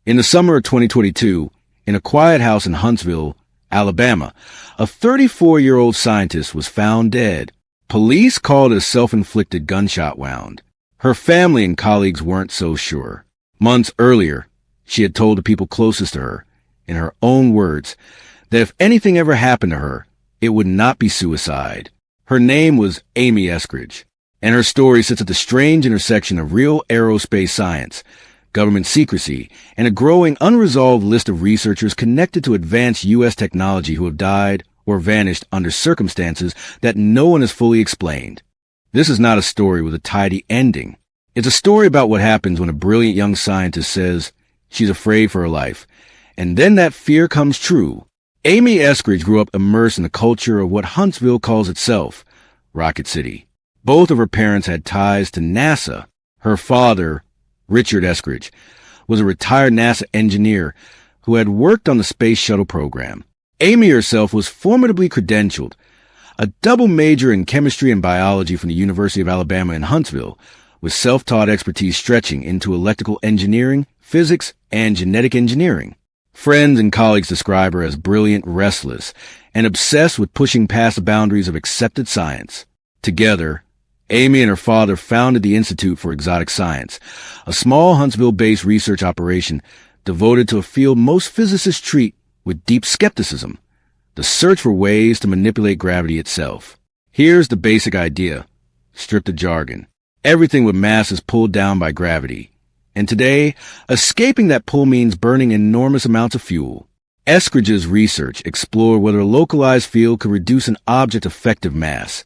In the summer of 2022, in a quiet house in Huntsville, Alabama, a 34-year-old scientist was found dead. Police called it a self-inflicted gunshot wound. Her family and colleagues weren't so sure. Months earlier, she had told the people closest to her, in her own words, that if anything ever happened to her, it would not be suicide. Her name was Amy Eskridge, and her story sits at the strange intersection of real aerospace science, government secrecy, and a growing unresolved list of researchers connected to advanced U.S. technology who have died or vanished under circumstances that no one has fully explained. This is not a story with a tidy ending. It's a story about what happens when a brilliant young scientist says she's afraid for her life, and then that fear comes true. Amy Eskridge grew up immersed in the culture of what Huntsville calls itself, Rocket City. Both of her parents had ties to NASA. Her father, Richard Eskridge, was a retired NASA engineer who had worked on the space shuttle program. Amy herself was formidably credentialed, a double major in chemistry and biology from the University of Alabama in Huntsville, with self-taught expertise stretching into electrical engineering, physics, and genetic engineering. Friends and colleagues describe her as brilliant, restless, and obsessed with pushing past the boundaries of accepted science. Together, Amy and her father founded the Institute for Exotic Science, a small Huntsville-based research operation devoted to a field most physicists treat with deep skepticism, the search for ways to manipulate gravity itself. Here's the basic idea, stripped of jargon. Everything with mass is pulled down by gravity. And today, escaping that pull means burning enormous amounts of fuel. Eskridge's research explored whether a localized field could reduce an object's effective mass,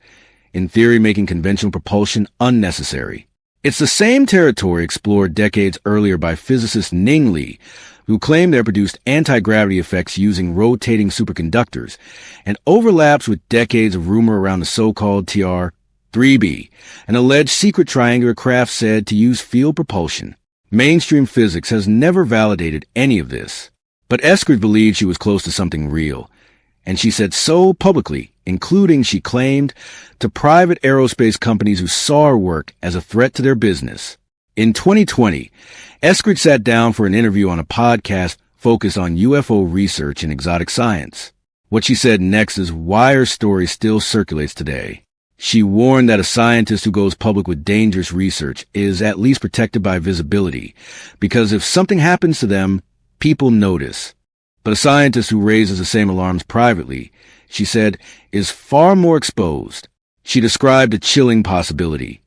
in theory making conventional propulsion unnecessary. It's the same territory explored decades earlier by physicist Ning Li, who claimed they produced anti-gravity effects using rotating superconductors, and overlaps with decades of rumor around the so-called TR-3B, an alleged secret triangular craft said to use field propulsion. Mainstream physics has never validated any of this. But Eskridge believed she was close to something real, and she said so publicly, including, she claimed, to private aerospace companies who saw her work as a threat to their business. In 2020, Eskridge sat down for an interview on a podcast focused on UFO research and exotic science. What she said next is why her story still circulates today. She warned that a scientist who goes public with dangerous research is at least protected by visibility, because if something happens to them, people notice. But a scientist who raises the same alarms privately, she said, is far more exposed. She described a chilling possibility,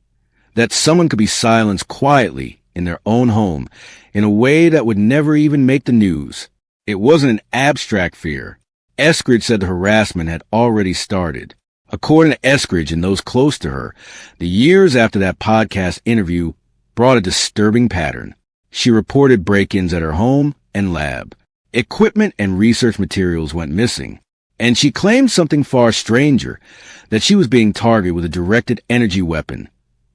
that someone could be silenced quietly in their own home in a way that would never even make the news. It wasn't an abstract fear. Eskridge said the harassment had already started. According to Eskridge and those close to her, the years after that podcast interview brought a disturbing pattern. She reported break-ins at her home and lab. Equipment and research materials went missing. And she claimed something far stranger, that she was being targeted with a directed energy weapon,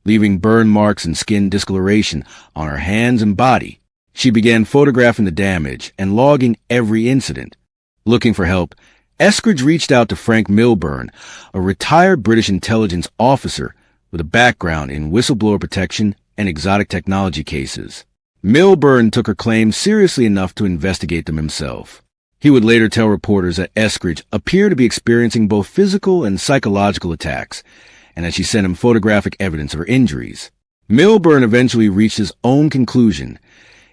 leaving burn marks and skin discoloration on her hands and body. She began photographing the damage and logging every incident. Looking for help, Eskridge reached out to Frank Milburn, a retired British intelligence officer with a background in whistleblower protection and exotic technology cases. Milburn took her claims seriously enough to investigate them himself. He would later tell reporters that Eskridge appeared to be experiencing both physical and psychological attacks, and that she sent him photographic evidence of her injuries. Milburn eventually reached his own conclusion.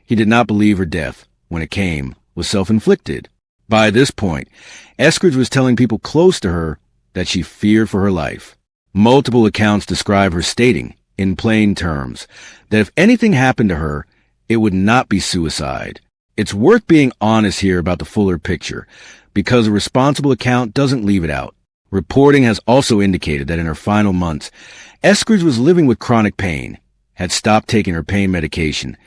He did not believe her death, when it came, was self-inflicted. By this point, Eskridge was telling people close to her that she feared for her life. Multiple accounts describe her stating, in plain terms, that if anything happened to her, it would not be suicide. It's worth being honest here about the fuller picture, because a responsible account doesn't leave it out. Reporting has also indicated that in her final months, Eskridge was living with chronic pain, had stopped taking her pain medication,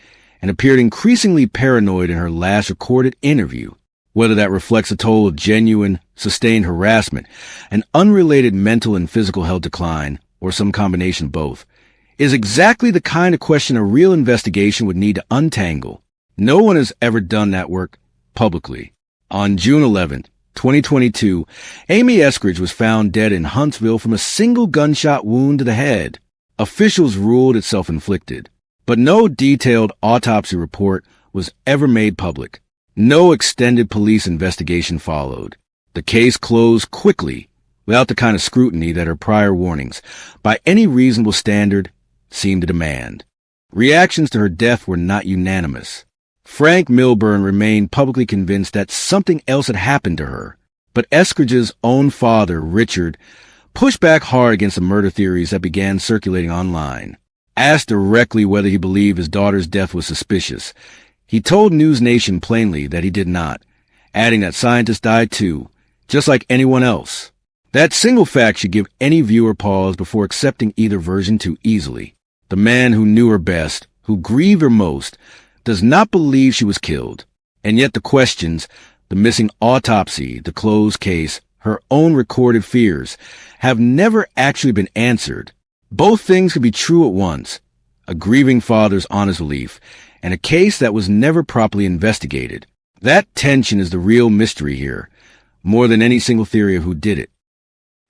and appeared increasingly paranoid in her last recorded interview. Whether that reflects a toll of genuine, sustained harassment, an unrelated mental and physical health decline, or some combination of both, is exactly the kind of question a real investigation would need to untangle. No one has ever done that work publicly. On June 11th, 2022, Amy Eskridge was found dead in Huntsville from a single gunshot wound to the head. Officials ruled it self-inflicted, but no detailed autopsy report was ever made public. No extended police investigation followed. The case closed quickly, without the kind of scrutiny that her prior warnings, by any reasonable standard, seemed to demand. Reactions to her death were not unanimous. Frank Milburn remained publicly convinced that something else had happened to her, but Eskridge's own father, Richard, pushed back hard against the murder theories that began circulating online. Asked directly whether he believed his daughter's death was suspicious, he told News Nation plainly that he did not, adding that scientists died too, just like anyone else. That single fact should give any viewer pause before accepting either version too easily. The man who knew her best, who grieved her most, does not believe she was killed. And yet the questions, the missing autopsy, the closed case, her own recorded fears, have never actually been answered. Both things could be true at once. A grieving father's honest belief, and a case that was never properly investigated. That tension is the real mystery here, more than any single theory of who did it.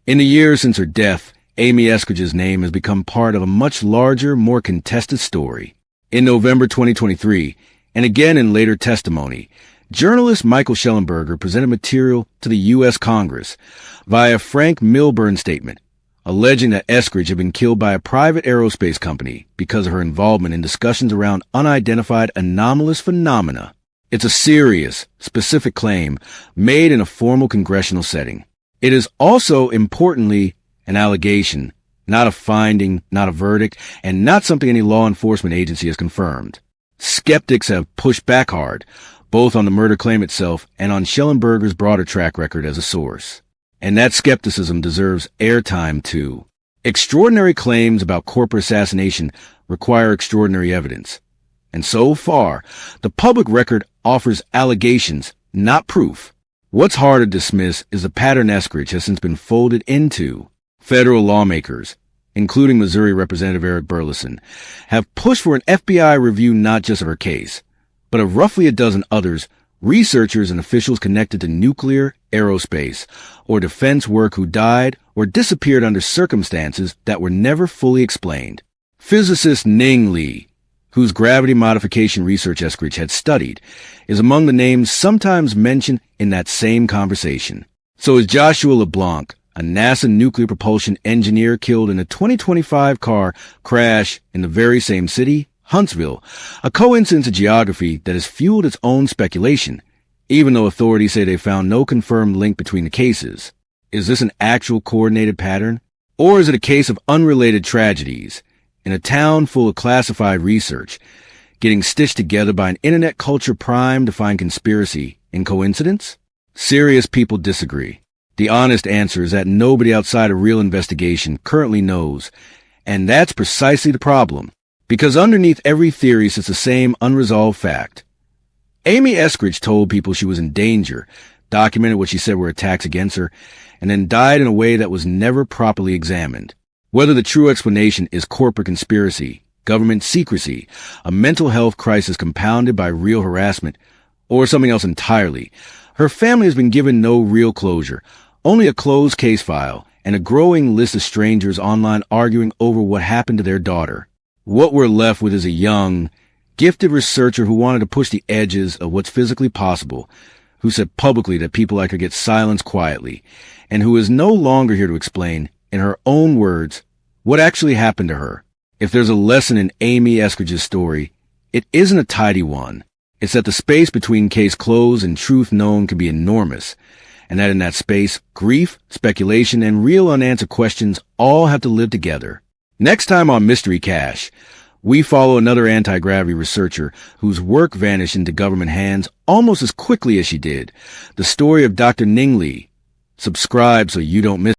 In the years since her death, Amy Eskridge's name has become part of a much larger, more contested story. In November 2023, and again in later testimony, journalist Michael Schellenberger presented material to the U.S. Congress via Frank Milburn's statement, alleging that Eskridge had been killed by a private aerospace company because of her involvement in discussions around unidentified anomalous phenomena. It's a serious, specific claim made in a formal congressional setting. It is also, importantly, an allegation, not a finding, not a verdict, and not something any law enforcement agency has confirmed. Skeptics have pushed back hard, both on the murder claim itself and on Schellenberger's broader track record as a source. And that skepticism deserves airtime too. Extraordinary claims about corporate assassination require extraordinary evidence. And so far, the public record offers allegations, not proof. What's hard to dismiss is the pattern Eskridge has since been folded into. Federal lawmakers, including Missouri Representative Eric Burleson, have pushed for an FBI review not just of her case, but of roughly a dozen others, researchers and officials connected to nuclear, aerospace, or defense work who died or disappeared under circumstances that were never fully explained. Physicist Ning Li, whose gravity modification research Eskridge had studied, is among the names sometimes mentioned in that same conversation. So is Joshua LeBlanc, a NASA nuclear propulsion engineer killed in a 2025 car crash in the very same city, Huntsville, a coincidence of geography that has fueled its own speculation, even though authorities say they found no confirmed link between the cases. Is this an actual coordinated pattern? Or is it a case of unrelated tragedies in a town full of classified research, getting stitched together by an internet culture primed to find conspiracy in coincidence? Serious people disagree. The honest answer is that nobody outside a real investigation currently knows, and that's precisely the problem, because underneath every theory sits the same unresolved fact. Amy Eskridge told people she was in danger, documented what she said were attacks against her, and then died in a way that was never properly examined. Whether the true explanation is corporate conspiracy, government secrecy, a mental health crisis compounded by real harassment, or something else entirely, her family has been given no real closure, only a closed case file, and a growing list of strangers online arguing over what happened to their daughter. What we're left with is a young, gifted researcher who wanted to push the edges of what's physically possible, who said publicly that people like her get silenced quietly, and who is no longer here to explain, in her own words, what actually happened to her. If there's a lesson in Amy Eskridge's story, it isn't a tidy one. It's that the space between case closed and truth known can be enormous, and that in that space, grief, speculation, and real unanswered questions all have to live together. Next time on Mystery Cache, we follow another anti-gravity researcher whose work vanished into government hands almost as quickly as she did. The story of Dr. Ning Li. Subscribe so you don't miss